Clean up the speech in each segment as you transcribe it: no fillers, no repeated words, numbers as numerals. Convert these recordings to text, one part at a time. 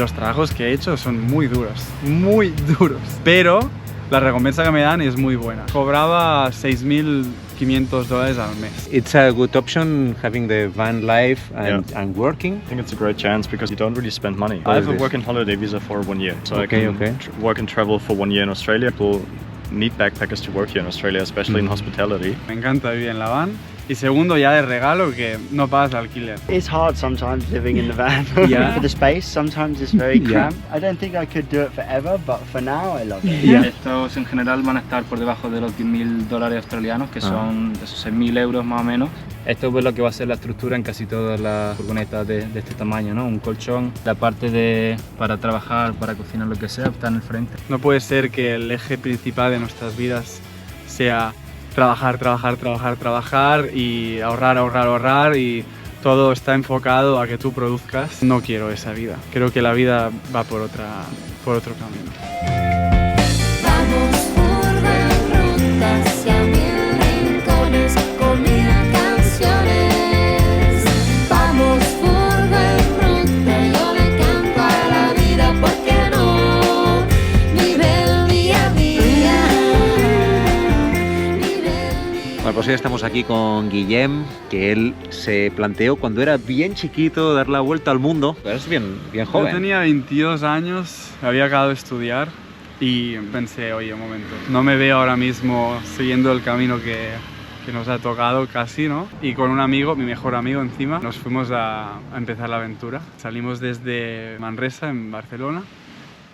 Los trabajos que he hecho son muy duros, pero la recompensa que me dan es muy buena. Cobraba $6.500 al mes. It's a good option having the van life and working. I think it's a great chance because you don't really spend money. I have a work and holiday visa for 1 year, so I can work and travel for 1 year in Australia. People need backpackers to work here in Australia, especially in hospitality. Me encanta vivir en la van. Y segundo, ya de regalo, que no pagas alquiler. It's hard sometimes living in the van for the space. Sometimes it's very cramped. I don't think I could do it forever, but for now I love it. Estos en general van a estar por debajo de los $10.000 australianos, que son esos 6.000 euros más o menos. Esto es lo que va a ser la estructura en casi todas las furgonetas de este tamaño, ¿no? Un colchón, la parte para trabajar, para cocinar, lo que sea, está en el frente. No puede ser que el eje principal de nuestras vidas sea trabajar y ahorrar y todo está enfocado a que tú produzcas. No quiero esa vida. Creo que la vida va por otro camino. Vamos por la ruta hacia 1000 rincones con 1000 canciones. Vamos por la ruta, yo le canto a la vida, ¿por qué no? Vive el día a día. Bueno, pues hoy estamos aquí con Guillem, que él se planteó cuando era bien chiquito dar la vuelta al mundo. Pero es bien joven. Yo tenía 22 años, había acabado de estudiar y pensé, oye, un momento, no me veo ahora mismo siguiendo el camino que nos ha tocado casi, ¿no? Y con un amigo, mi mejor amigo encima, nos fuimos a empezar la aventura. Salimos desde Manresa, en Barcelona,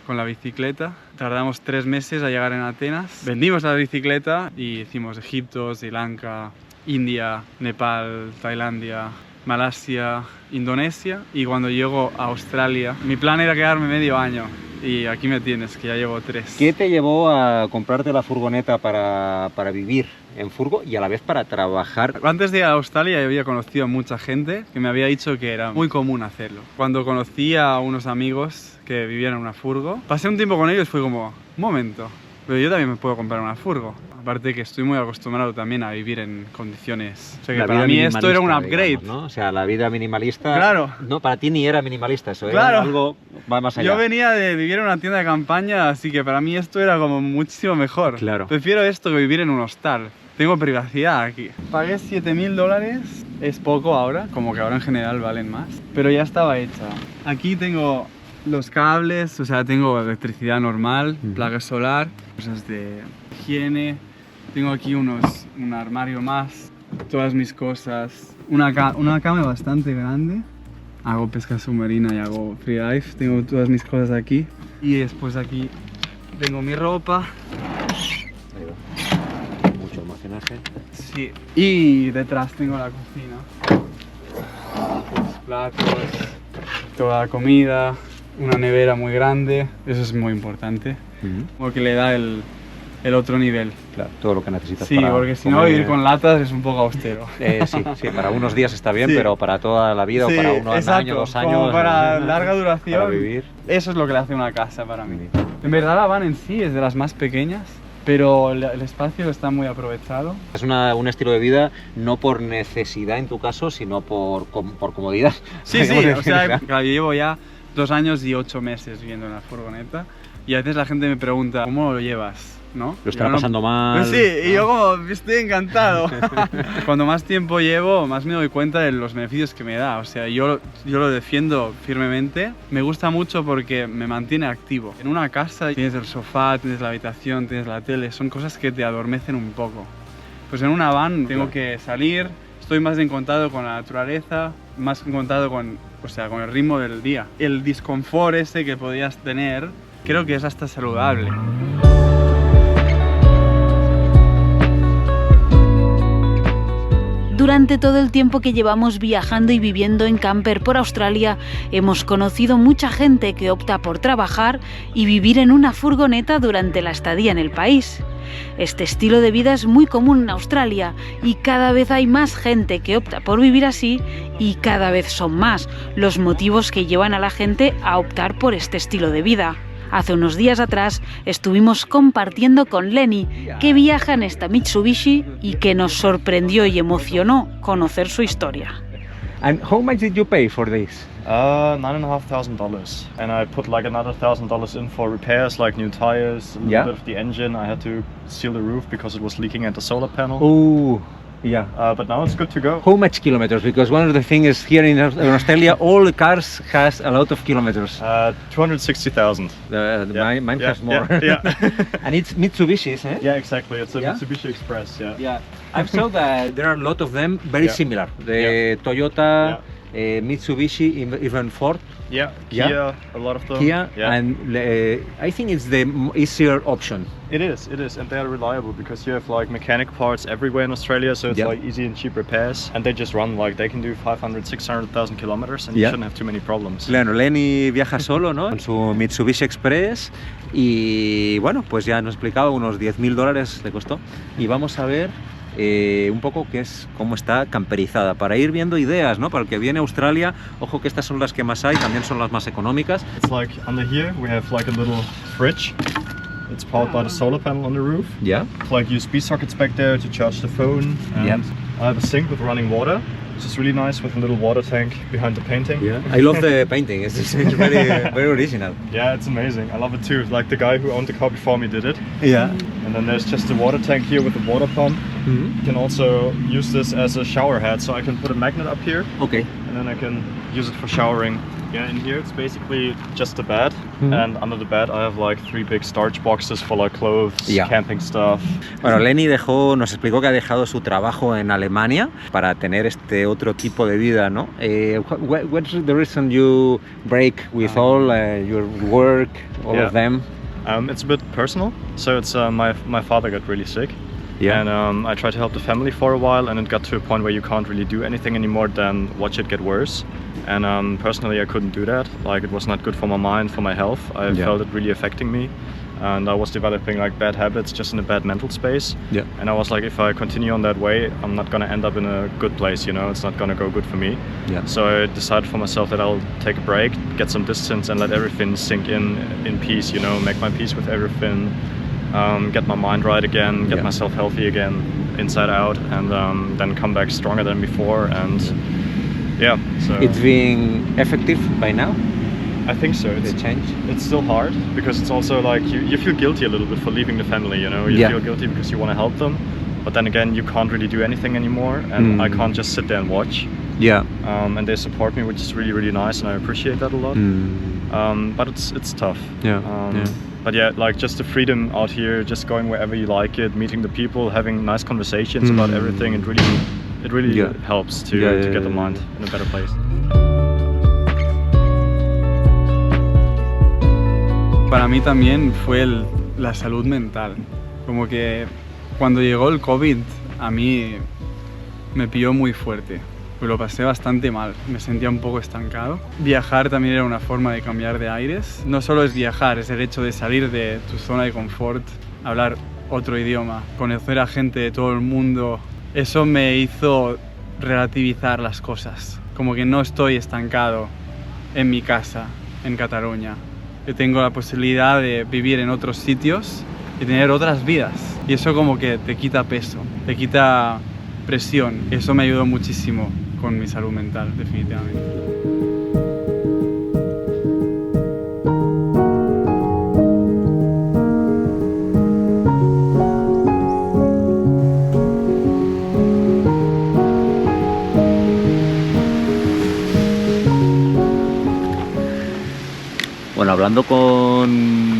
con la bicicleta. Tardamos 3 meses a llegar en Atenas. Vendimos la bicicleta y hicimos Egipto, Sri Lanka, India, Nepal, Tailandia, Malasia, Indonesia. Y cuando llego a Australia, mi plan era quedarme medio año. Y aquí me tienes, que ya llevo 3. ¿Qué te llevó a comprarte la furgoneta para vivir en furgo y a la vez para trabajar? Antes de ir a Australia yo había conocido a mucha gente que me había dicho que era muy común hacerlo. Cuando conocí a unos amigos que vivían en una furgo, pasé un tiempo con ellos y fue como, un momento, pero yo también me puedo comprar una furgo. Aparte que estoy muy acostumbrado también a vivir en condiciones. O sea que para mí esto era un upgrade. Digamos, ¿no? O sea, la vida minimalista. Claro. No, para ti ni era minimalista, eso claro. Era algo va más allá. Yo venía de vivir en una tienda de campaña, así que para mí esto era como muchísimo mejor. Claro. Prefiero esto que vivir en un hostal. Tengo privacidad aquí. Pagué $7.000, es poco ahora, como que ahora en general valen más, pero ya estaba hecha. Aquí tengo los cables, o sea, tengo electricidad normal, placa solar, cosas de higiene. Tengo aquí un armario más, todas mis cosas, una cama bastante grande. Hago pesca submarina y hago freedive, tengo todas mis cosas aquí. Y después aquí tengo mi ropa. Ahí va. Mucho almacenaje. Sí. Y detrás tengo la cocina. Los platos, toda la comida, una nevera muy grande, eso es muy importante. Como que le da el otro nivel. Claro, todo lo que necesitas. Sí, porque si no, vivir con latas es un poco austero. Sí, para unos días está bien, pero para toda la vida o para un año, 2 años. Como para larga duración, para vivir. Eso es lo que le hace una casa para mí. En verdad la van en sí es de las más pequeñas, pero el espacio está muy aprovechado. Es un estilo de vida no por necesidad en tu caso, sino por comodidad. Sí, o sea, yo llevo ya 2 años y 8 meses viviendo en la furgoneta y a veces la gente me pregunta, ¿cómo lo llevas? ¿No? Lo está pasando mal. Sí, y yo como estoy encantado. Cuando más tiempo llevo, más me doy cuenta de los beneficios que me da. O sea, yo lo defiendo firmemente. Me gusta mucho porque me mantiene activo. En una casa tienes el sofá, tienes la habitación, tienes la tele. Son cosas que te adormecen un poco. Pues en una van tengo que salir, estoy más en contacto con la naturaleza, más en contacto con el ritmo del día. El disconfort ese que podías tener, creo que es hasta saludable. Durante todo el tiempo que llevamos viajando y viviendo en camper por Australia, hemos conocido mucha gente que opta por trabajar y vivir en una furgoneta durante la estadía en el país. Este estilo de vida es muy común en Australia y cada vez hay más gente que opta por vivir así y cada vez son más los motivos que llevan a la gente a optar por este estilo de vida. Hace unos días atrás estuvimos compartiendo con Lenny, que viaja en esta Mitsubishi y que nos sorprendió y emocionó conocer su historia. And how much did you pay for this? $9,500, and I put like another $1,000 in for repairs, like new tires, a little bit of the engine. I had to seal the roof because it was leaking at the solar panel. Oh, yeah. But now it's good to go. How much kilometers? Because one of the things is here in Australia, all the cars has a lot of kilometers. 260,000. Mine has more. Yeah. And it's Mitsubishi's, eh? Yeah, exactly. It's a Yeah? Mitsubishi Express. Yeah. Yeah. I've saw that there are a lot of them very Yeah. similar. The Toyota, Mitsubishi, even Ford, Yeah. Yeah. Kia, a lot of them. Kia, Yeah. and I think it's the easier option. It is, and they're reliable because you have like mechanic parts everywhere in Australia, so it's Yeah. like easy and cheap repairs, and they just run like they can do 500-600,000 kilometers, and Yeah. you shouldn't have too many problems. Claro, Lenny viaja solo, ¿no? Con su Mitsubishi Express y bueno, pues ya nos explicaba, unos $10,000 le costó. Y vamos a ver un poco cómo está camperizada, para ir viendo ideas, ¿no? Para el que viene a Australia, ojo que estas son las que más hay, también son las más económicas. It's like under here we have like a little fridge. It's powered by the solar panel on the roof. ¿Ya? Like USB sockets back there to charge the phone. And Yep. I have a sink with running water, which is really nice with a little water tank behind the painting. I love the painting, it's very original. Yeah, it's amazing. I love it too. Like the guy who owned the car before me did it. Yeah. And then there's just a water tank here with a water pump. You can also use this as a shower head, so I can put a magnet up here Okay. and then I can use it for showering. Yeah, in here it's basically just a bed, and under the bed I have like 3 big storage boxes for like clothes, Yeah. camping stuff. Bueno, Lenny nos explicó que ha dejado su trabajo en Alemania para tener este otro tipo de vida, ¿no? What's the reason you break with all your work, all Yeah. of them? It's a bit personal. So it's my father got really sick. Yeah. And I tried to help the family for a while, and it got to a point where you can't really do anything anymore than watch it get worse. And personally, I couldn't do that. Like, it was not good for my mind, for my health. I Yeah. felt it really affecting me, and I was developing like bad habits, just in a bad mental space. Yeah. And I was like, if I continue on that way, I'm not gonna end up in a good place. You know, it's not gonna go good for me. Yeah. So I decided for myself that I'll take a break, get some distance, and let everything sink in peace. You know, make my peace with everything. Get my mind right again, get Yeah. myself healthy again, inside out, and then come back stronger than before. And yeah, so It's being effective by now, I think so. the change? It's still hard because it's also like you feel guilty a little bit for leaving the family. You know, you Yeah. feel guilty because you want to help them, but then again, you can't really do anything anymore, and I can't just sit there and watch. Yeah. And they support me, which is really, really nice, and I appreciate that a lot. But it's tough. Yeah, yeah. But yeah, like just the freedom out here, just going wherever you like it, meeting the people, having nice conversations about everything, it really Yeah. helps to get the mind in a better place. Para mí también fue la salud mental. Como que cuando llegó el COVID a mí me pilló muy fuerte. Pues lo pasé bastante mal, me sentía un poco estancado. Viajar también era una forma de cambiar de aires. No solo es viajar, es el hecho de salir de tu zona de confort, hablar otro idioma, conocer a gente de todo el mundo. Eso me hizo relativizar las cosas. Como que no estoy estancado en mi casa, en Cataluña. Yo tengo la posibilidad de vivir en otros sitios y tener otras vidas. Y eso como que te quita peso, te quita presión. Eso me ayudó muchísimo con mi salud mental, definitivamente. Bueno, hablando con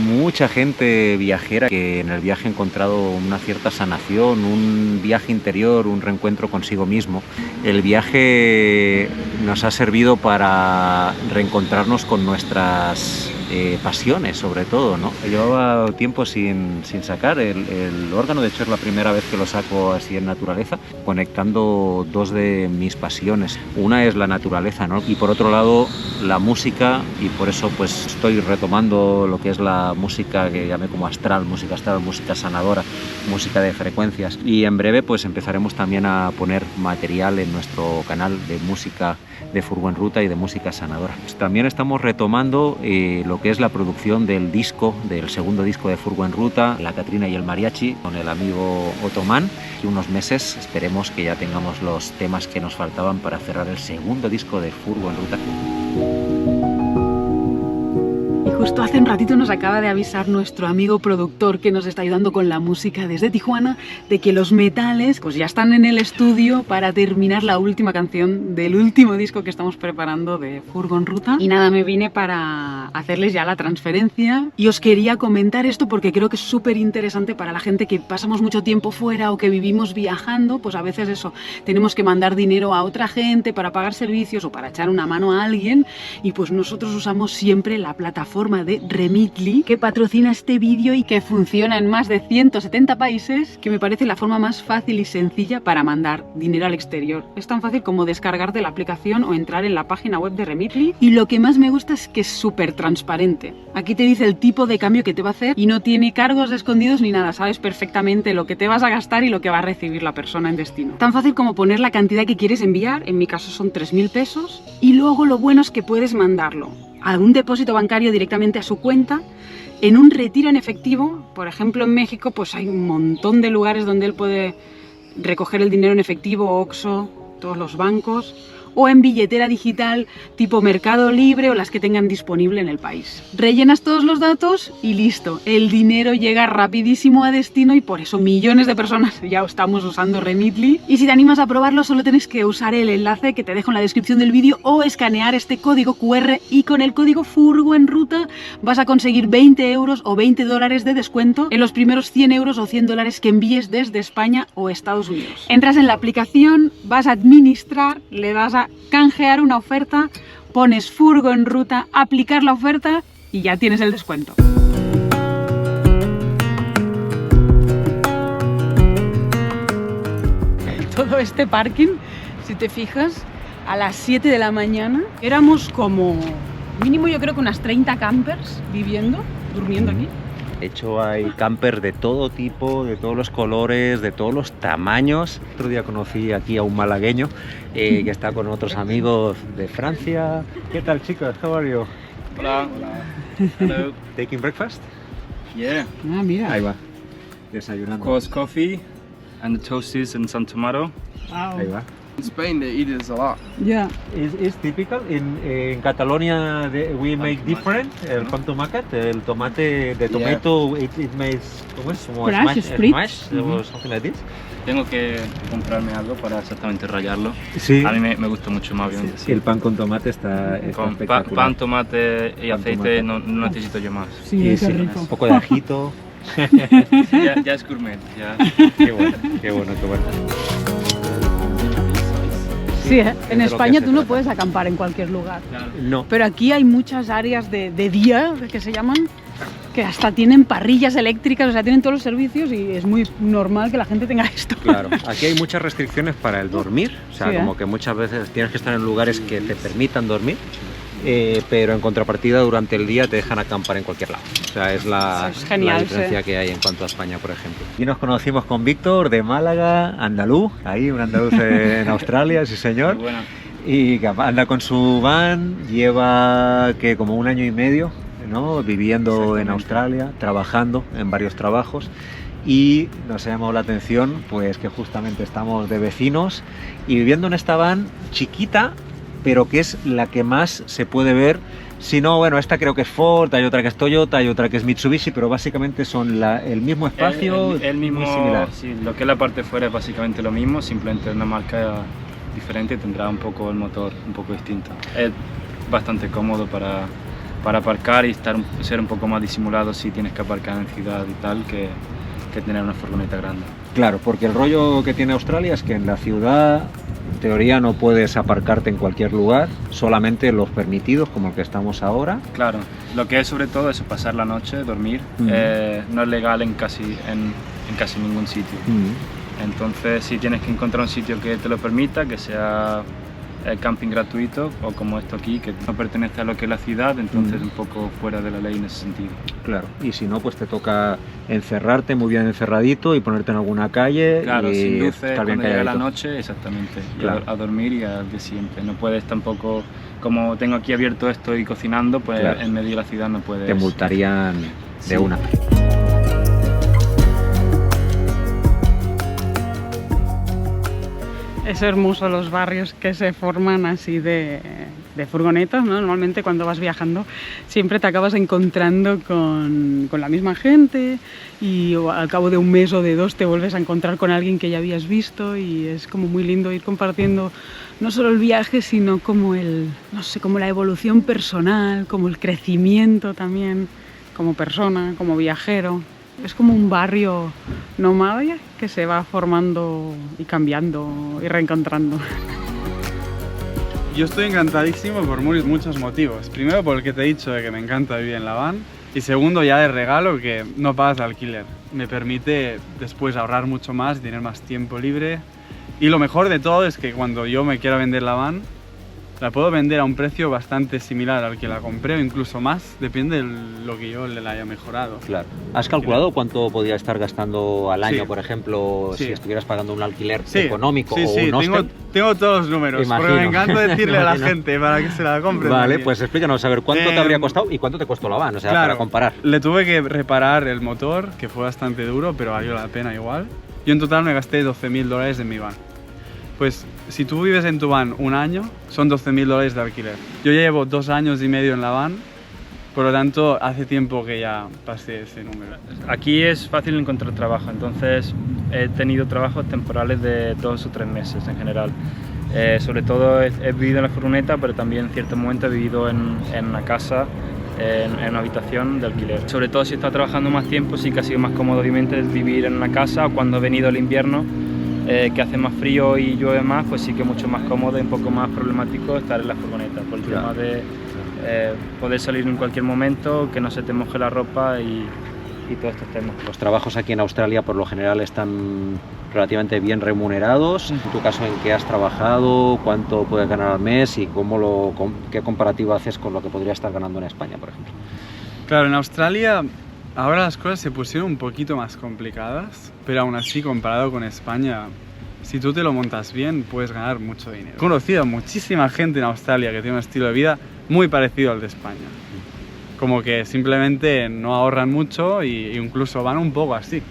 mucha gente viajera que en el viaje ha encontrado una cierta sanación, un viaje interior, un reencuentro consigo mismo. El viaje nos ha servido para reencontrarnos con nuestras pasiones, sobre todo, ¿no? Llevaba tiempo sin sacar el órgano, de hecho es la primera vez que lo saco así en naturaleza, conectando dos de mis pasiones. Una es la naturaleza, ¿no? Y por otro lado la música, y por eso pues estoy retomando lo que es la música que llamé como astral, música sanadora, música de frecuencias. Y en breve pues empezaremos también a poner material en nuestro canal de música de Furgo en Ruta y de música sanadora. También estamos retomando lo lo que es la producción del segundo disco de Furgo en Ruta, La Catrina y el Mariachi, con el amigo Otomán. Y unos meses esperemos que ya tengamos los temas que nos faltaban para cerrar el segundo disco de Furgo en Ruta. Y justo hace un ratito nos acaba de avisar nuestro amigo productor que nos está ayudando con la música desde Tijuana de que los metales pues ya están en el estudio para terminar la última canción del último disco que estamos preparando de Furgo en Ruta. Y nada, me vine para hacerles ya la transferencia y os quería comentar esto porque creo que es súper interesante para la gente que pasamos mucho tiempo fuera o que vivimos viajando, pues a veces eso, tenemos que mandar dinero a otra gente para pagar servicios o para echar una mano a alguien y pues nosotros usamos siempre la plataforma de Remitly, que patrocina este vídeo y que funciona en más de 170 países, que me parece la forma más fácil y sencilla para mandar dinero al exterior. Es tan fácil como descargarte la aplicación o entrar en la página web de Remitly, y lo que más me gusta es que es súper transparente. Aquí te dice el tipo de cambio que te va a hacer y no tiene cargos escondidos ni nada, sabes perfectamente lo que te vas a gastar y lo que va a recibir la persona en destino. Tan fácil como poner la cantidad que quieres enviar, en mi caso son 3.000 pesos, y luego lo bueno es que puedes mandarlo a un depósito bancario directamente a su cuenta, en un retiro en efectivo. Por ejemplo, en México pues hay un montón de lugares donde él puede recoger el dinero en efectivo, Oxxo, todos los bancos, o en billetera digital tipo Mercado Libre o las que tengan disponible en el país. Rellenas todos los datos y listo, el dinero llega rapidísimo a destino y por eso millones de personas ya estamos usando Remitly. Y si te animas a probarlo, solo tienes que usar el enlace que te dejo en la descripción del vídeo o escanear este código QR, y con el código Furgo en Ruta vas a conseguir 20 euros o $20 de descuento en los primeros 100 euros o $100 que envíes desde España o Estados Unidos. Entras en la aplicación, vas a administrar, le das a canjear una oferta, pones Furgo en Ruta, aplicar la oferta y ya tienes el descuento. Todo este parking, si te fijas, a las 7 de la mañana éramos como mínimo, yo creo que unas 30 campers durmiendo aquí. De hecho, hay campers de todo tipo, de todos los colores, de todos los tamaños. Otro día conocí aquí a un malagueño que está con otros amigos de Francia. ¿Qué tal, chicos? How are you? Hola. Hello. Taking breakfast? Yeah. Ah, mira. Ahí va, desayunando. Of course, coffee and the toasties and some tomato. Wow. Ahí va. In Spain they eat this a lot. Yeah. Is typical in Catalonia we make different el pan tomate, el tomate de tomato it makes ¿cómo es? Smash or something like this. Tengo que comprarme algo para exactamente rallarlo. Sí. A mí me gusta mucho más bien. Sí, el pan con tomate está Con espectacular. pan, tomate y Pan, aceite tomate. no necesito yo más. Sí, Y qué sí, rico. un poco de ajito. Sí, ya es gourmet. Ya. Qué bueno, qué bueno, qué bueno. Sí, es en de lo España que tú se no trata. puedes acampar en cualquier lugar. No. Pero aquí hay muchas áreas de día, que se llaman, que hasta tienen parrillas eléctricas, o sea, tienen todos los servicios y es muy normal que la gente tenga esto. Claro, aquí hay muchas restricciones para el dormir, o sea, Sí, como que muchas veces tienes que estar en lugares que te permitan dormir, pero en contrapartida durante el día te dejan acampar en cualquier lado. O sea, es la, Es genial, la diferencia que hay en cuanto a España, por ejemplo. Y nos conocimos con Víctor de Málaga, andaluz, ahí un andaluz en Australia, sí señor. Muy buena. Y que anda con su van, lleva que como 1 año y medio, ¿no? Viviendo en Australia, trabajando en varios trabajos, y nos ha llamado la atención pues que justamente estamos de vecinos y viviendo en esta van chiquita, pero que es la que más se puede ver. Si no, bueno, esta creo que es Ford, hay otra que es Toyota, hay otra que es Mitsubishi, pero básicamente son el mismo espacio, el mismo, muy similar. Sí, lo que es la parte de fuera es básicamente lo mismo, simplemente una marca diferente y tendrá un poco el motor un poco distinto. Es bastante cómodo para aparcar y ser un poco más disimulado si tienes que aparcar en ciudad y tal que tener una furgoneta grande. Claro, porque el rollo que tiene Australia es que en la ciudad, en teoría, no puedes aparcarte en cualquier lugar, solamente los permitidos, como el que estamos ahora. Claro, lo que es sobre todo es pasar la noche, dormir, Ujú. no es legal en casi ningún sitio. Entonces, si tienes que encontrar un sitio que te lo permita, que sea camping gratuito, o como esto aquí, que no pertenece a lo que es la ciudad, entonces un poco fuera de la ley en ese sentido. Claro, y si no, pues te toca encerrarte muy bien encerradito y ponerte en alguna calle Claro, y sin luces, estar bien cuando llega la calladito. noche, exactamente, y Claro. a dormir y al día siguiente. No puedes tampoco como tengo aquí abierto esto y cocinando, pues claro, en medio de la ciudad no puedes... te multarían de Sí. una. Es hermoso los barrios que se forman así de furgonetas, ¿no? Normalmente cuando vas viajando siempre te acabas encontrando con la misma gente y al cabo de un mes o de dos te vuelves a encontrar con alguien que ya habías visto y es como muy lindo ir compartiendo no solo el viaje, sino como no sé, como la evolución personal, como el crecimiento también como persona, como viajero. Es como un barrio nómada que se va formando y cambiando y reencontrando. Yo estoy encantadísimo por muchos motivos. Primero, por el que te he dicho de que me encanta vivir en la van. Y segundo, ya de regalo, que no pagas alquiler. Me permite después ahorrar mucho más y tener más tiempo libre. Y lo mejor de todo es que cuando yo me quiera vender la van, la puedo vender a un precio bastante similar al que la compré o incluso más, depende de lo que yo le haya mejorado. Claro. ¿Has calculado cuánto podría estar gastando al año, Sí. por ejemplo, Sí. si estuvieras pagando un alquiler Sí, económico sí, o sí, un hostel? tengo todos los números, Imagino. porque me encanta decirle a la Imagino. gente para que se la compre. Vale, también. pues explícanos a ver cuánto te habría costado y cuánto te costó la van, o sea, Claro, para comparar. Le tuve que reparar el motor, que fue bastante duro, pero valió la pena igual. Yo en total me gasté $12.000 en mi van. Pues si tú vives en tu van un año, son $12.000 de alquiler. Yo ya llevo 2 años y medio en la van, por lo tanto hace tiempo que ya pasé ese número. Aquí es fácil encontrar trabajo, entonces he tenido trabajos temporales de 2 o 3 meses en general. Sobre todo he vivido en la furgoneta, pero también en ciertos momentos he vivido en una casa, en una habitación de alquiler. Sobre todo si he estado trabajando más tiempo, sí que ha sido más cómodo obviamente vivir en una casa, o cuando ha venido el invierno, que hace más frío y llueve más, pues sí que es mucho más cómodo y un poco más problemático estar en la furgoneta, por el tema de poder salir en cualquier momento, que no se te moje la ropa y todos estos temas. Los trabajos aquí en Australia por lo general están relativamente bien remunerados. En tu caso, ¿en qué has trabajado? ¿Cuánto puedes ganar al mes? ¿Y qué comparativa haces con lo que podría estar ganando en España, por ejemplo? Claro, en Australia ahora las cosas se pusieron un poquito más complicadas, pero aún así comparado con España, si tú te lo montas bien, puedes ganar mucho dinero. He conocido a muchísima gente en Australia que tiene un estilo de vida muy parecido al de España. Como que simplemente no ahorran mucho e incluso van un poco así.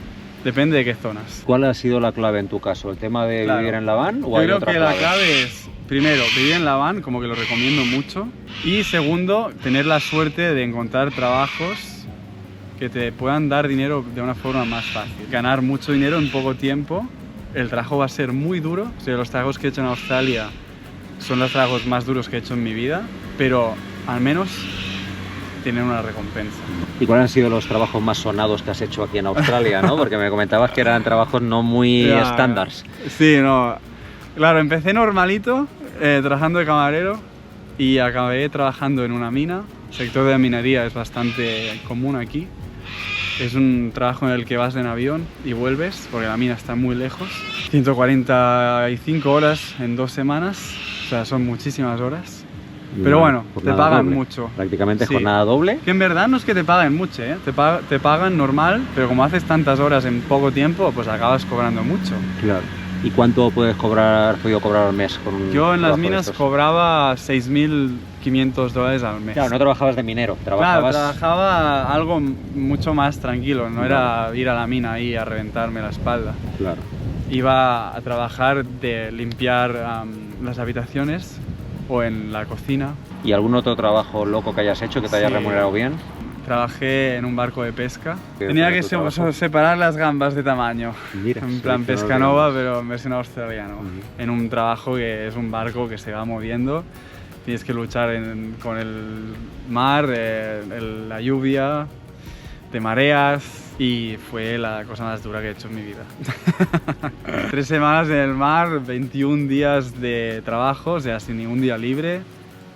Depende de qué zonas. ¿Cuál ha sido la clave en tu caso? ¿El tema de Claro. vivir en la van o Yo hay creo otra que la clave es, primero, vivir en la van, como que lo recomiendo mucho. Y segundo, tener la suerte de encontrar trabajos que te puedan dar dinero de una forma más fácil. Ganar mucho dinero en poco tiempo. El trabajo va a ser muy duro. O sea, los trabajos que he hecho en Australia son los trabajos más duros que he hecho en mi vida, pero al menos tienen una recompensa. ¿Y cuáles han sido los trabajos más sonados que has hecho aquí en Australia, ¿no? Porque me comentabas que eran trabajos no muy Ya, estándares. Sí, no. Claro, empecé normalito, trabajando de camarero y acabé trabajando en una mina. El sector de la minería es bastante común aquí. Es un trabajo en el que vas en avión y vuelves, porque la mina está muy lejos. 145 horas en 2 semanas, o sea, son muchísimas horas. Pero bueno, te Jornada pagan doble. mucho. Prácticamente Sí. jornada doble. Que en verdad no es que te paguen mucho, ¿eh? Te pagan normal, pero como haces tantas horas en poco tiempo, pues acabas cobrando mucho. Claro. ¿Y cuánto has podido cobrar al mes con un Yo en las trabajo de minas estos? cobraba $6.500 al mes. Claro, no trabajabas de minero, Claro, trabajabas... trabajaba algo mucho más tranquilo, no era ir a la mina ahí a reventarme la espalda. Claro. Iba a trabajar de limpiar las habitaciones o en la cocina. ¿Y algún otro trabajo loco que hayas hecho que te haya Sí. remunerado bien? Trabajé en un barco de pesca. ¿Qué Tenía fue que tu trabajo? separar las gambas de tamaño. Mira, En plan seleccionador pesca de nova, gambas. pero en versión australiano. Ujú. En un trabajo que es un barco que se va moviendo. Tienes que luchar con el mar, la lluvia, de mareas, y fue la cosa más dura que he hecho en mi vida. 3 semanas en el mar, 21 días de trabajo, o sea, sin ningún día libre,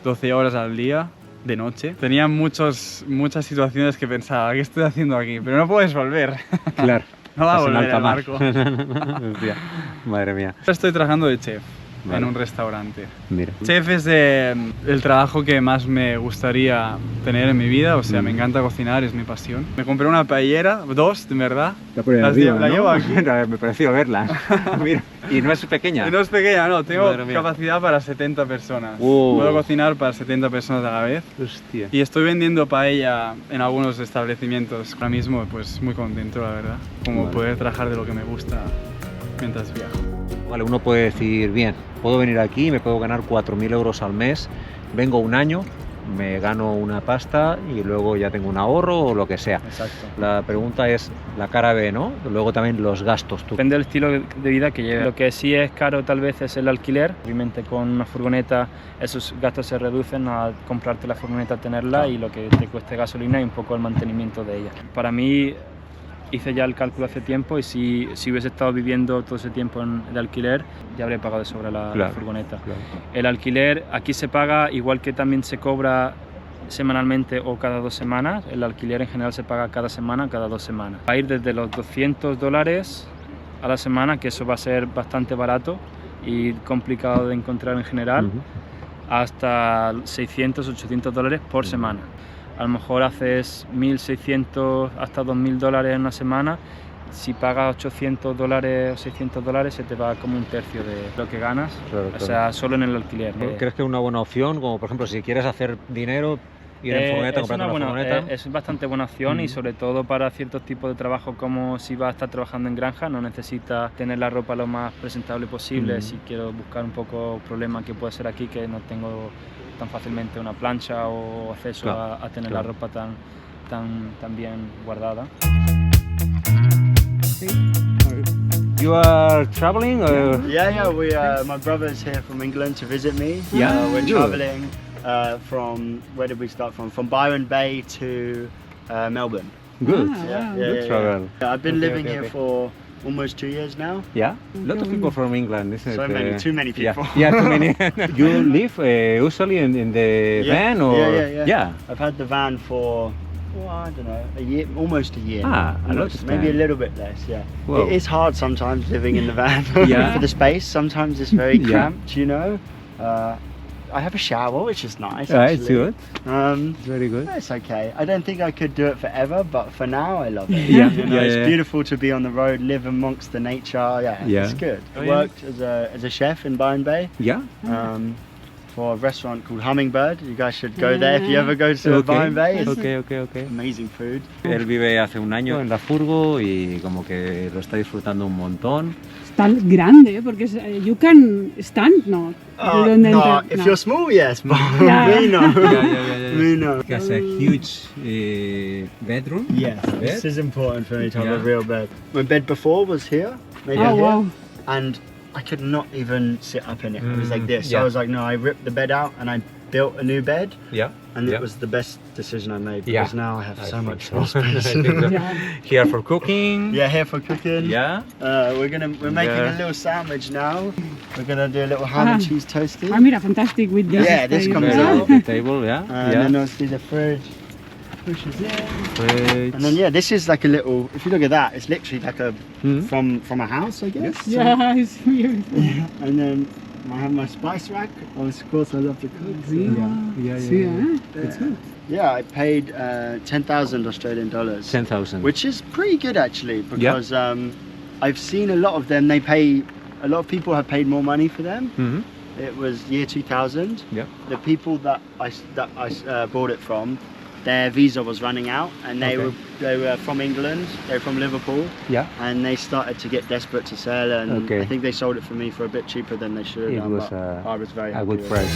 12 horas al día. De noche. Tenía muchas situaciones que pensaba, ¿qué estoy haciendo aquí? Pero no puedes volver. Claro. No va a Estás en volver alta el mar. barco. Hostia, madre mía. Ahora estoy trabajando de chef. en un restaurante. Mira. Chef es el trabajo que más me gustaría tener en mi vida, o sea, me encanta cocinar, es mi pasión. Me compré una paellera, 2, de verdad. La llevo aquí. Me pareció verla. Mira. ¿Y no es pequeña? No es pequeña, no, tengo capacidad para 70 personas. Puedo cocinar para 70 personas a la vez. Hostia. Y estoy vendiendo paella en algunos establecimientos. Ahora mismo, pues muy contento, la verdad. Como poder trabajar de lo que me gusta mientras viajo. Vale, uno puede decir, bien, puedo venir aquí y me puedo ganar 4.000 euros al mes, vengo un año, me gano una pasta y luego ya tengo un ahorro o lo que sea. Exacto. La pregunta es la cara B, ¿no? Luego también los gastos. Depende del estilo de vida que lleves. Lo que sí es caro tal vez es el alquiler. Obviamente con una furgoneta esos gastos se reducen a comprarte la furgoneta, tenerla y lo que te cueste gasolina y un poco el mantenimiento de ella. Para mí, hice ya el cálculo hace tiempo y si hubiese estado viviendo todo ese tiempo de alquiler, ya habría pagado de sobra la furgoneta. Claro. El alquiler aquí se paga igual que también se cobra semanalmente o cada 2 semanas. El alquiler en general se paga cada semana, cada 2 semanas. Va a ir desde los $200 a la semana, que eso va a ser bastante barato y complicado de encontrar en general, hasta $600, $800 por semana. A lo mejor haces 1.600 hasta 2.000 dólares en una semana. Si pagas $800 o $600 se te va como un tercio de lo que ganas, o sea, solo en el alquiler. ¿Crees que es una buena opción? Como por ejemplo, si quieres hacer dinero, ir en furgoneta, comprarte una furgoneta. Es bastante buena opción y sobre todo para ciertos tipos de trabajo, como si vas a estar trabajando en granja, no necesitas tener la ropa lo más presentable posible. Si quiero buscar un poco problema que puede ser aquí, que no tengo tan fácilmente una plancha o acceso a tener la ropa tan bien guardada. You are traveling? Yeah. My brother's here from England to visit me. Yeah, we're traveling from, where did we start from? From Byron Bay to Melbourne. Good. Good travel. I've been living here for almost 2 years now. Yeah, a lot of people from England, isn't it? Too many people. Yeah, too many. You live usually in the van, or? Yeah. I've had the van for, I don't know, a year, almost a year. Maybe a little bit less. Yeah. Whoa. It is hard sometimes living in the van for the space. Sometimes it's very cramped, you know. I have a shower, which is nice. It's good. It's very good. It's okay. I don't think I could do it forever, but for now I love it. It's beautiful to be on the road, live amongst the nature. It's good. I worked as a chef in Byron Bay. For a restaurant called Hummingbird. You guys should go there if you ever go to Byron Bay. It's amazing food. Él vive hace un año en la furgo y como que lo está disfrutando un montón. Es tan grande, porque you can stand, no. No, if you're small, yes, but me no. Me no. It has a huge bedroom. Yes, this is important for me to have a real bed. My bed before was here, maybe and I could not even sit up in it. It was like this. So I was like, no, I ripped the bed out and I built a new bed. And it was the best decision I made, because now I have so much more space. Here for cooking. Yeah, here for cooking. We're making a little sandwich now. We're gonna do a little ham and cheese toasty. Mira, fantastic with this. Yeah, this comes out. The table, And then obviously the fridge pushes in. And then this is like a little. If you look at that, it's literally like a from a house, I guess. Yeah, it's beautiful. And then I have my spice rack. Of course, I love to cook. It's good. Yeah, I paid 10,000 Australian dollars. 10,000. Which is pretty good actually, because I've seen a lot of them. A lot of people have paid more money for them. It was year 2000. The people that I bought it from, their visa was running out, and they were from England. They're from Liverpool. And they started to get desperate to sell, and I think they sold it for me for a bit cheaper than they should have done. I was very happy. A good price.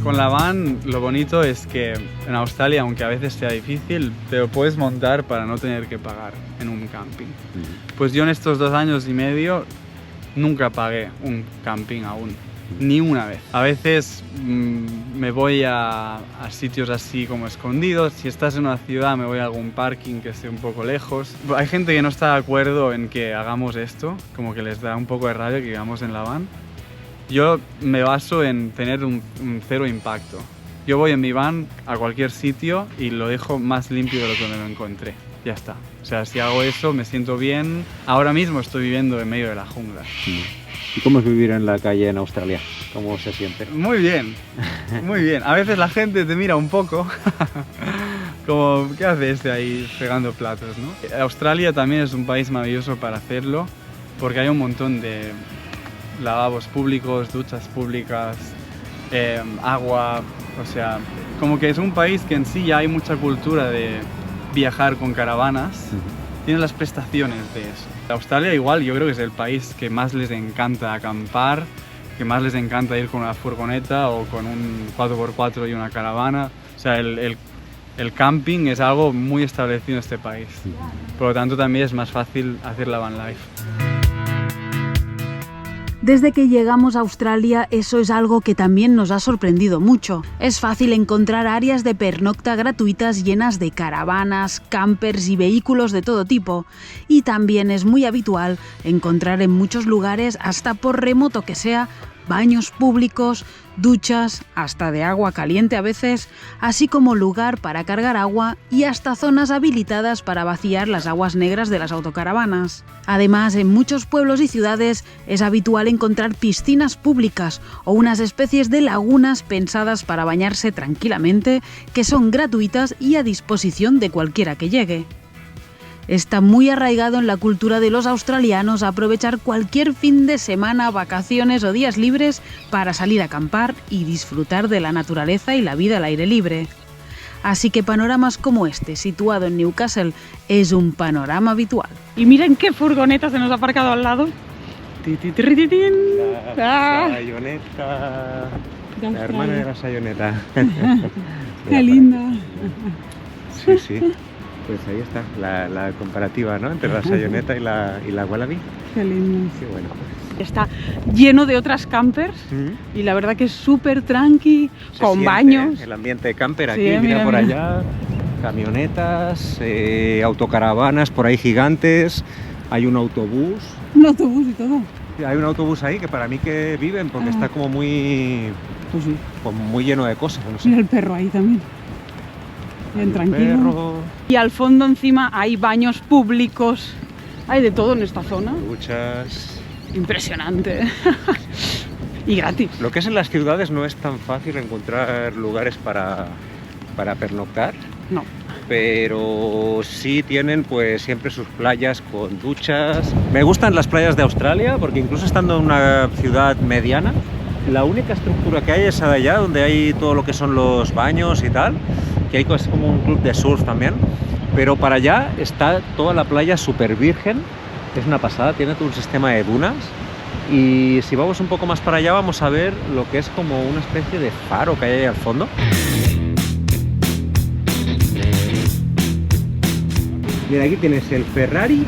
Con la van lo bonito es que en Australia, aunque a veces sea difícil, te lo puedes montar para no tener que pagar en un camping. Pues yo en estos 2 años y medio nunca pagué un camping aún, ni una vez. A veces me voy a sitios así como escondidos. Si estás en una ciudad me voy a algún parking que esté un poco lejos. Hay gente que no está de acuerdo en que hagamos esto, como que les da un poco de rabia que vivamos en la van. Yo me baso en tener un cero impacto. Yo voy en mi van a cualquier sitio y lo dejo más limpio de lo que me lo encontré. Ya está. O sea, si hago eso me siento bien. Ahora mismo estoy viviendo en medio de la jungla. ¿Y cómo es vivir en la calle en Australia? ¿Cómo se siente? Muy bien, muy bien. A veces la gente te mira un poco como, ¿qué hace este ahí fregando platos, no? Australia también es un país maravilloso para hacerlo porque hay un montón de lavabos públicos, duchas públicas, agua, o sea, como que es un país que en sí ya hay mucha cultura de viajar con caravanas, tiene las prestaciones de eso. Australia igual yo creo que es el país que más les encanta acampar, que más les encanta ir con una furgoneta o con un 4x4 y una caravana. O sea, el camping es algo muy establecido en este país. Por lo tanto también es más fácil hacer la van life. Desde que llegamos a Australia, eso es algo que también nos ha sorprendido mucho. Es fácil encontrar áreas de pernocta gratuitas llenas de caravanas, campers y vehículos de todo tipo. Y también es muy habitual encontrar en muchos lugares, hasta por remoto que sea, baños públicos, duchas, hasta de agua caliente a veces, así como lugar para cargar agua y hasta zonas habilitadas para vaciar las aguas negras de las autocaravanas. Además, en muchos pueblos y ciudades es habitual encontrar piscinas públicas o unas especies de lagunas pensadas para bañarse tranquilamente, que son gratuitas y a disposición de cualquiera que llegue. Está muy arraigado en la cultura de los australianos aprovechar cualquier fin de semana, vacaciones o días libres para salir a acampar y disfrutar de la naturaleza y la vida al aire libre. Así que panoramas como este, situado en Newcastle, es un panorama habitual. Y miren qué furgoneta se nos ha aparcado al lado. La sayoneta. La hermana de la sayoneta. Qué linda. Sí, sí. Pues ahí está la comparativa, ¿no? Entre la sayoneta y la wallaby. Qué lindo. Qué bueno. Está lleno de otras campers y la verdad que es súper tranqui, con baños. El ambiente de camper aquí, Sí, mira por allá. Camionetas, autocaravanas por ahí gigantes. Hay un autobús. Un autobús y todo. Hay un autobús ahí que para mí que viven porque está como muy, Pues sí. como muy lleno de cosas. No sé. Mira el perro ahí también. Bien tranquilo. Perro, Y al fondo encima hay baños públicos. Hay de todo en esta zona. duchas. Impresionante. Y gratis. Lo que es en las ciudades no es tan fácil encontrar lugares para pernoctar. No. Pero sí tienen pues siempre sus playas con duchas. Me gustan las playas de Australia porque incluso estando en una ciudad mediana, la única estructura que hay es esa de allá, donde hay todo lo que son los baños y tal, que hay como un club de surf también, pero para allá está toda la playa súper virgen, es una pasada, tiene todo un sistema de dunas, y si vamos un poco más para allá vamos a ver lo que es como una especie de faro que hay ahí al fondo. Mira, aquí tienes el Ferrari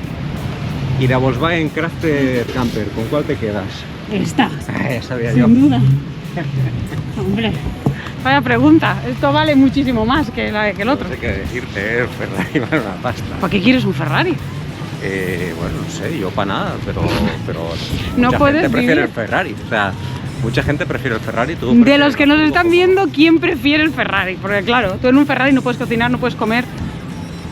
y la Volkswagen Crafter Camper. ¿Con cuál te quedas? Esta. Ya sabía yo. Sin duda. Hombre. Vaya pregunta. Esto vale muchísimo más que el otro. No sé qué decirte, el Ferrari vale una pasta. ¿Para qué quieres un Ferrari? Bueno, no sé, yo para nada, pero No mucha puedes gente prefiere vivir. el Ferrari. O sea, mucha gente prefiere el Ferrari. Tú De prefieres los que nos un están poco- viendo, ¿quién prefiere el Ferrari? Porque claro, tú en un Ferrari no puedes cocinar, no puedes comer,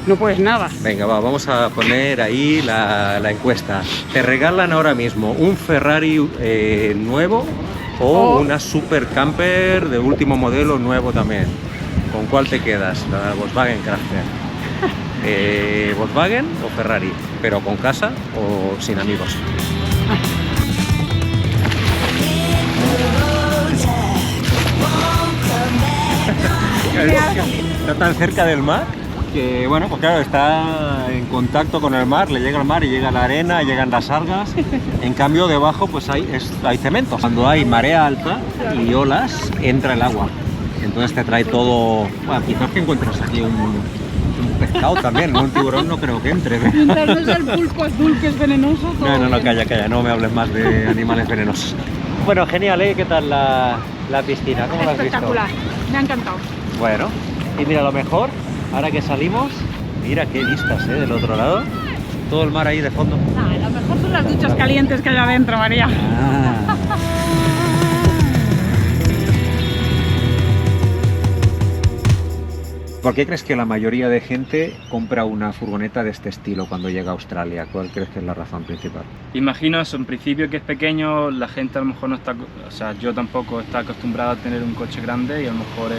no puedes nada. Venga, vamos a poner ahí la encuesta. ¿Te regalan ahora mismo un Ferrari nuevo o una super camper de último modelo nuevo también? ¿Con cuál te quedas? La Volkswagen Crafter. ¿Volkswagen o Ferrari? ¿Pero con casa o sin amigos? Está tan cerca del mar que, bueno, pues claro, está en contacto con el mar, le llega el mar y llega la arena, llegan las algas. En cambio, debajo pues hay cemento. Cuando hay marea alta y olas, entra el agua. Entonces te trae todo... Bueno, quizás que encuentres aquí un pescado también, un tiburón no creo que entre. Mientras no sea el pulpo azul que es venenoso. todo No, bien. calla, no me hables más de animales venenosos. Bueno, genial, ¿eh? ¿Qué tal la piscina? ¿Cómo la has visto? Espectacular. Me ha encantado. Bueno, y mira, lo mejor, ahora que salimos, mira qué vistas, del otro lado. Todo el mar ahí de fondo. Lo mejor son las duchas calientes que hay adentro, María. ¿Por qué crees que la mayoría de gente compra una furgoneta de este estilo cuando llega a Australia? ¿Cuál crees que es la razón principal? Imagino eso, en principio que es pequeño, la gente a lo mejor no está, o sea, yo tampoco está acostumbrada a tener un coche grande y a lo mejor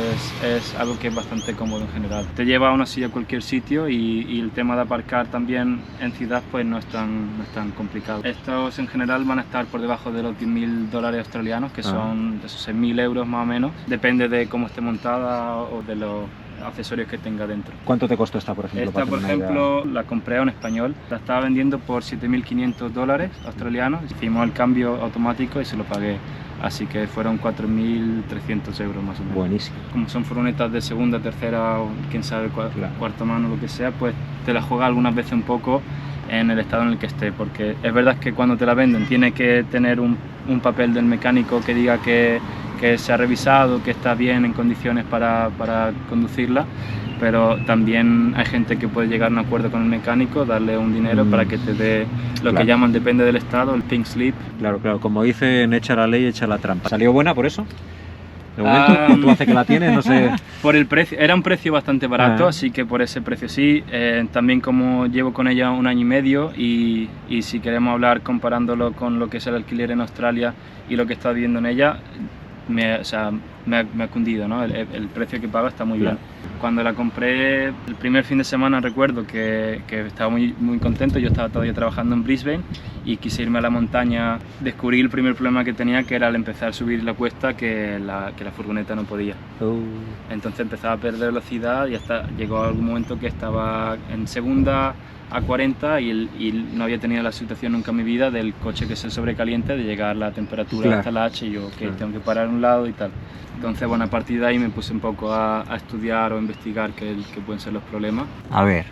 es algo que es bastante cómodo en general. Te lleva aún así a cualquier sitio y el tema de aparcar también en ciudad pues no es tan complicado. Estos en general van a estar por debajo de los 10.000 dólares australianos, que son esos 6.000 euros más o menos, depende de cómo esté montada o de los accesorios que tenga dentro. ¿Cuánto te costó esta, por ejemplo? Esta, por ejemplo, la compré a un español, la estaba vendiendo por 7.500 dólares australianos, hicimos el cambio automático y se lo pagué, así que fueron 4.300 euros más o menos. Buenísimo. Como son furgonetas de segunda, tercera o quién sabe cuarta mano, lo que sea, pues te la juega algunas veces un poco en el estado en el que esté, porque es verdad que cuando te la venden tiene que tener un papel del mecánico que diga que se ha revisado, que está bien en condiciones para conducirla, pero también hay gente que puede llegar a un acuerdo con el mecánico, darle un dinero para que te dé lo que llaman, depende del estado, el pink slip. Claro, como dicen, echa la ley, echa la trampa. ¿Salió buena por eso? De momento, tú hace que la tienes, no sé. Por el precio, era un precio bastante barato, así que por ese precio sí. También como llevo con ella 1 año y medio y si queremos hablar comparándolo con lo que es el alquiler en Australia y lo que está viviendo en ella, me ha cundido, ¿no? El precio que paga está muy bien. Cuando la compré el primer fin de semana recuerdo que estaba muy contento, yo estaba todavía trabajando en Brisbane y quise irme a la montaña. Descubrí el primer problema que tenía, que era al empezar a subir la cuesta, que la furgoneta no podía. Entonces empezaba a perder velocidad y hasta llegó algún momento que estaba en segunda a 40 y no había tenido la situación nunca en mi vida del coche que se sobrecaliente, de llegar la temperatura hasta la H y yo tengo que parar a un lado y tal. Entonces, bueno, a partir de ahí me puse un poco a estudiar o investigar qué pueden ser los problemas. A ver,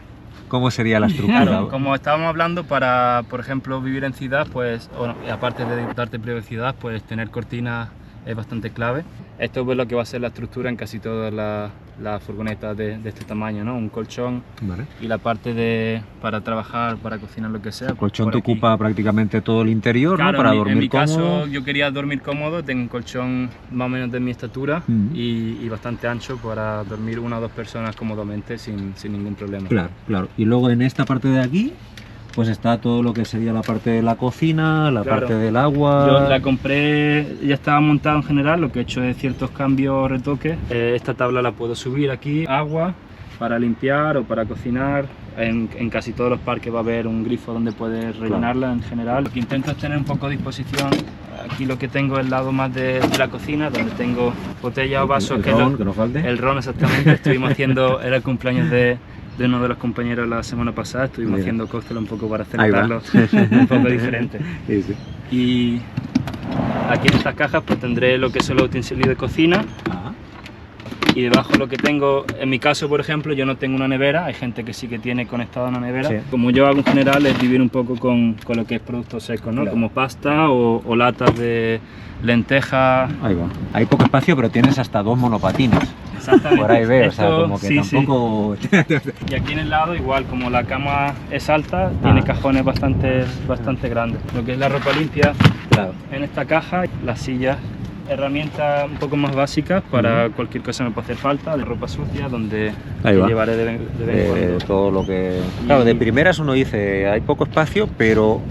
¿cómo sería la estructura? Claro, como estábamos hablando, para, por ejemplo, vivir en ciudad, pues, bueno, aparte de darte privacidad, pues tener cortinas es bastante clave. Esto es lo que va a ser la estructura en casi todas las furgonetas de este tamaño, ¿no? Un colchón y la parte para trabajar, para cocinar, lo que sea. El colchón te ocupa prácticamente todo el interior, claro, ¿no? Para dormir en mi cómodo. caso yo quería dormir cómodo, tengo un colchón más o menos de mi estatura y bastante ancho para dormir 1 o 2 personas cómodamente sin ningún problema. Claro. Y luego en esta parte de aquí pues está todo lo que sería la parte de la cocina, la parte del agua. Yo la compré, ya estaba montada en general, lo que he hecho es ciertos cambios, retoques. Esta tabla la puedo subir aquí, agua para limpiar o para cocinar. En casi todos los parques va a haber un grifo donde puedes rellenarla en general. Lo que intento es tener un poco a disposición. Aquí lo que tengo es el lado más de la cocina, donde tengo botellas o vasos. Que no falte. El ron, exactamente. Estuvimos haciendo, era el cumpleaños de uno de los compañeros la semana pasada, estuvimos haciendo cóctel un poco para celebrarlo un poco diferente. Y aquí en estas cajas pues tendré lo que son los utensilios de cocina. Y debajo lo que tengo, en mi caso por ejemplo, yo no tengo una nevera, hay gente que sí que tiene conectada una nevera. Como yo hago en general es vivir un poco con lo que es productos secos, ¿no? Como pasta o latas de lentejas. Ahí va. Hay poco espacio, pero tienes hasta 2 monopatines. Exactamente. Por ahí veo, o sea, como que tampoco... Y aquí en el lado igual, como la cama es alta, tiene cajones bastante grandes. Lo que es la ropa limpia, en esta caja, las sillas, herramientas un poco más básicas para cualquier cosa que me pueda hacer falta, de ropa sucia, donde llevaré de vez en cuando. Todo lo que... Claro, de primeras uno dice, hay poco espacio, pero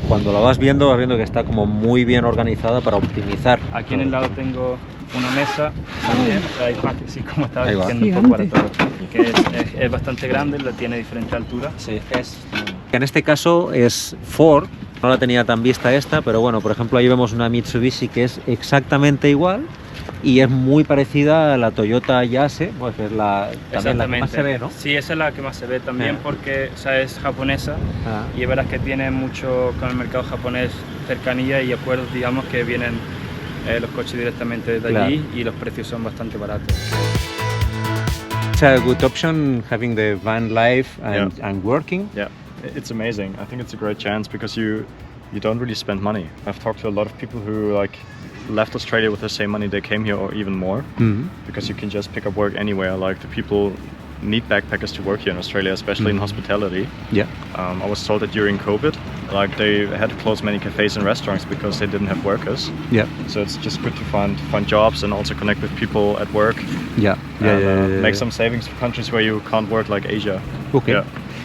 cuando la vas viendo que está como muy bien organizada para optimizar. Aquí en el lado tengo una mesa también, hay espacio, así como estaba diciendo, un poco para todo, que es bastante grande, la tiene diferente altura. En este caso es Ford, no la tenía tan vista esta, pero bueno, por ejemplo ahí vemos una Mitsubishi que es exactamente igual y es muy parecida a la Toyota Yase, pues que es también la que más se ve, ¿no? Sí, esa es la que más se ve también porque es japonesa y es verdad que tiene mucho con el mercado japonés cercanía y acuerdos, digamos, que vienen los coches directamente de allí y los precios son bastante baratos. It's a good option having the van life and working. Yeah, it's amazing. I think it's a great chance because you don't really spend money. I've talked to a lot of people who left Australia with the same money they came here or even more because you can just pick up work anywhere. Like the people need backpackers to work here in Australia, especially in hospitality. I was told that during COVID like they had to close many cafes and restaurants because they didn't have workers. Yeah. So it's just good to find jobs and also connect with people at work. Yeah. Make some savings for countries where you can't work, like Asia. Okay. Yeah.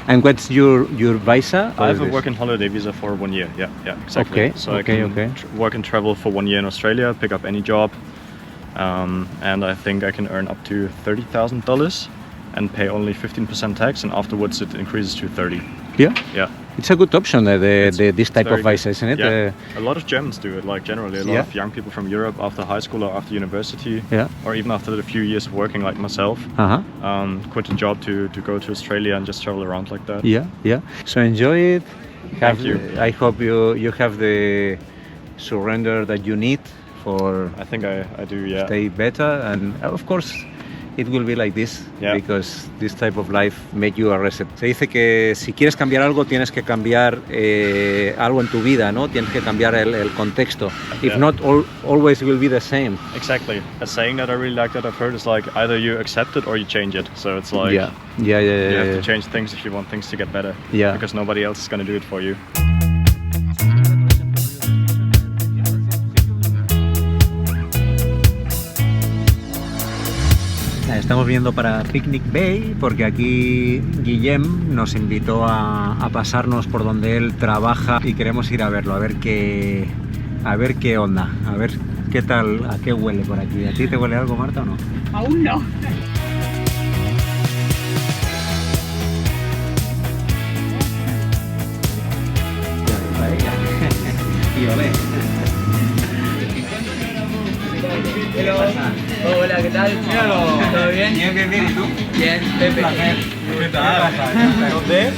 And what's your visa? I have a work and holiday visa for 1 year. Yeah, exactly. Okay. So I can work and travel for 1 year in Australia, pick up any job, and I think I can earn up to $30,000 and pay only 15% tax, and afterwards it increases to 30. Yeah. Yeah. It's a good option, this type of visa, isn't it? Yeah. A lot of Germans do it, like generally. A lot of young people from Europe after high school or after university, or even after a few years of working, like myself, quit a job to go to Australia and just travel around like that. Yeah. So enjoy it. Thank you. I hope you have the surrender that you need for I think I do, yeah. stay better, and of course it will be like this, because this type of life make you a reset. Se dice que si quieres cambiar algo, tienes que cambiar algo en tu vida, ¿no? Tienes que cambiar el contexto. If not, always will be the same. Exactly. A saying that I really like that I've heard is like, either you accept it or you change it. So it's like, you have to change things if you want things to get better. Yeah. Because nobody else is going to do it for you. Estamos viendo para Picnic Bay porque aquí Guillem nos invitó a pasarnos por donde él trabaja y queremos ir a verlo, a ver qué onda, a ver qué tal, a qué huele por aquí. ¿A ti te huele algo, Marta, o no? Aún no. Y olé. Hola, ¿qué tal? ¿Todo bien? Bien, ¿y tú? Bien, Pepe. ¿Qué tal? ¿Dónde?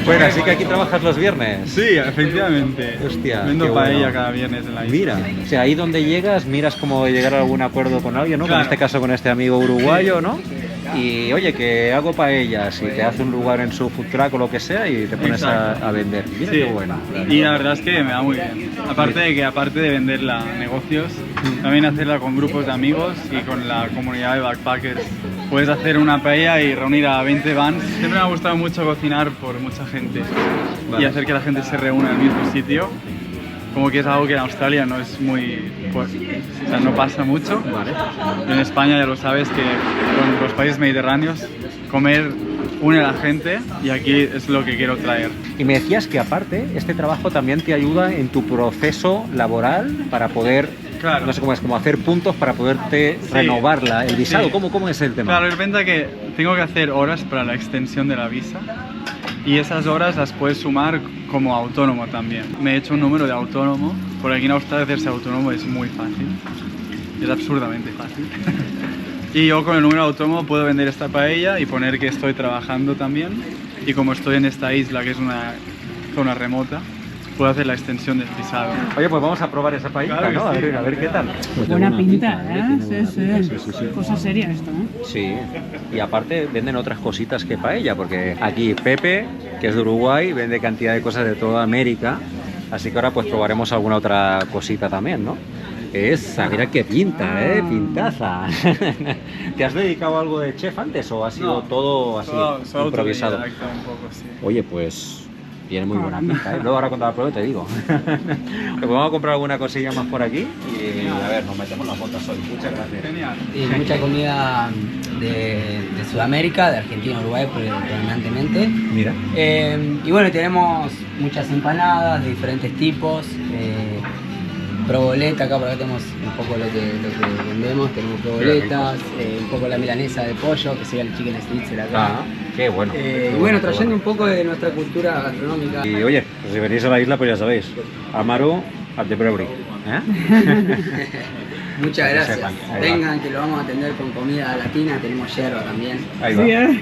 Bueno, así que aquí trabajas los viernes. Sí, efectivamente. Hostia, vendo qué paella bueno. cada viernes en la isla. Mira, o sea, ahí donde llegas, miras cómo llegar a algún acuerdo con alguien, ¿no? Claro. En este caso con este amigo uruguayo, ¿no? Y oye, que hago paellas y te hace un lugar en su food truck o lo que sea y te pones a vender. Mira Sí. qué bueno. Y la verdad es que me va muy bien. Aparte de venderla a negocios, también hacerla con grupos de amigos y con la comunidad de backpackers. Puedes hacer una paella y reunir a 20 vans. Siempre me ha gustado mucho cocinar por mucha gente y hacer que la gente se reúna en el mismo sitio. Como que es algo que en Australia no es muy... Pues, o sea, no pasa mucho. En España ya lo sabes que con los países mediterráneos comer une a la gente y aquí es lo que quiero traer. Y me decías que aparte, este trabajo también te ayuda en tu proceso laboral para poder, no sé cómo es, como hacer puntos para poderte renovar el visado. Sí. ¿Cómo es el tema? Claro, de repente que tengo que hacer horas para la extensión de la visa y esas horas las puedes sumar como autónomo también. Me he hecho un número de autónomo, porque aquí en Australia hacerse autónomo es muy fácil, es absurdamente fácil. Y yo con el número de autónomo puedo vender esta paella y poner que estoy trabajando también, y como estoy en esta isla que es una zona remota, puedo hacer la extensión del visado. Oye, pues vamos a probar esa paella, Claro que ¿no? sí. A ver qué tal. Buena pinta, ¿eh? Sí. Cosa seria esto, ¿eh? Sí, y aparte venden otras cositas que paella, porque aquí Pepe, que es de Uruguay, vende cantidad de cosas de toda América, así que ahora pues probaremos alguna otra cosita también, ¿no? Esa, mira qué pinta, pintaza. ¿Te has dedicado a algo de chef antes o ha sido todo así solo improvisado? autodidacta un poco, sí. Oye, pues tiene muy buena pinta, ¿eh? Luego ahora cuando la pruebe te digo. Pues vamos a comprar alguna cosilla más por aquí y a ver, nos metemos las botas hoy. Muchas gracias. Genial. Y mucha comida de Sudamérica, de Argentina, Uruguay predominantemente. Mira. Y bueno, tenemos muchas empanadas de diferentes tipos. Proboleta, acá por acá tenemos un poco lo que vendemos, tenemos proboletas, un poco la milanesa de pollo, que sería el chicken schnitzel acá. Qué bueno. Y bueno, trayendo un poco de nuestra cultura gastronómica. Y oye, si venís a la isla, pues ya sabéis, Amaru at the brewery. Muchas gracias. sepan, ahí Vengan, que lo vamos a atender con comida latina, tenemos yerba también. Ahí va, Sí, ahí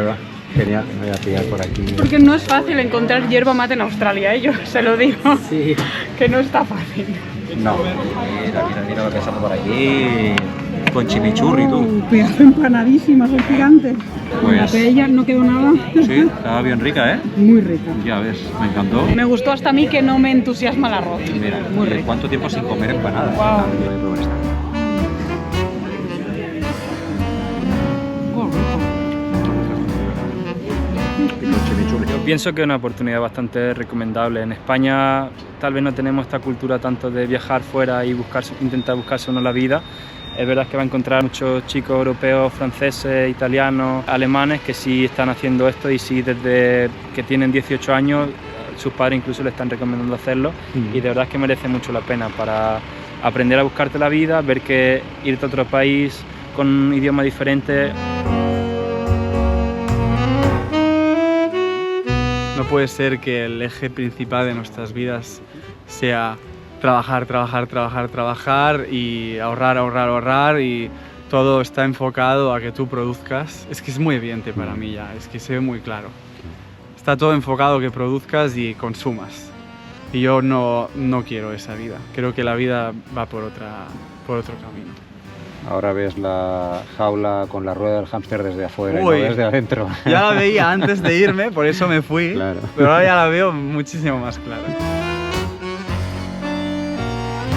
va. Genial, me voy a pillar por aquí. Porque no es fácil encontrar hierba mate en Australia, yo se lo digo. Sí. Que no está fácil. No, mira lo que sale por aquí. Con chimichurri, tú. Pedazo empanadísimas, son gigantes. Pues- La paella no quedó nada. Sí, estaba bien rica, ¿eh? Muy rica. Ya ves, me encantó. Me gustó hasta a mí que no me entusiasma el arroz. Mira, Muy rico. ¿cuánto tiempo sin comer empanadas? Wow. Ah, yo voy a probar esta. Con chimichurri. Pienso que es una oportunidad bastante recomendable. En España tal vez no tenemos esta cultura tanto de viajar fuera y intentar buscarse uno la vida. Es verdad que va a encontrar muchos chicos europeos, franceses, italianos, alemanes que sí están haciendo esto y sí desde que tienen 18 años sus padres incluso le están recomendando hacerlo y de verdad es que merece mucho la pena para aprender a buscarte la vida, ver que irte a otro país con un idioma diferente. No puede ser que el eje principal de nuestras vidas sea trabajar, trabajar, trabajar, trabajar y ahorrar, ahorrar, ahorrar y todo está enfocado a que tú produzcas. Es que es muy evidente para mí ya, es que se ve muy claro. Está todo enfocado a que produzcas y consumas. Y yo no quiero esa vida. Creo que la vida va por otro camino. Ahora ves la jaula con la rueda del hámster desde afuera y no Uy, desde adentro. Ya la veía antes de irme, por eso me fui, Claro. pero ahora ya la veo muchísimo más clara.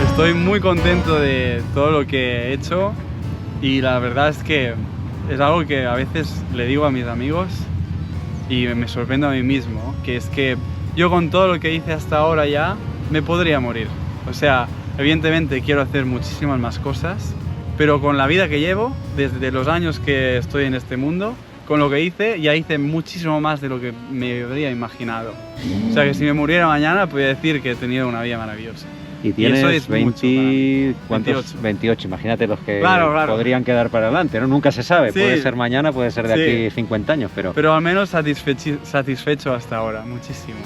Estoy muy contento de todo lo que he hecho y la verdad es que es algo que a veces le digo a mis amigos y me sorprendo a mí mismo, que es que yo con todo lo que hice hasta ahora ya me podría morir. O sea, evidentemente quiero hacer muchísimas más cosas, pero con la vida que llevo, desde los años que estoy en este mundo, con lo que hice, ya hice muchísimo más de lo que me habría imaginado. O sea que si me muriera mañana, podría decir que he tenido una vida maravillosa. Y tienes eso es 20, ¿cuántos? 28. 28, imagínate los que Claro. podrían quedar para adelante, ¿no? Nunca se sabe, Sí. puede ser mañana, puede ser de Sí. aquí 50 años, pero... Pero al menos satisfecho hasta ahora, muchísimo.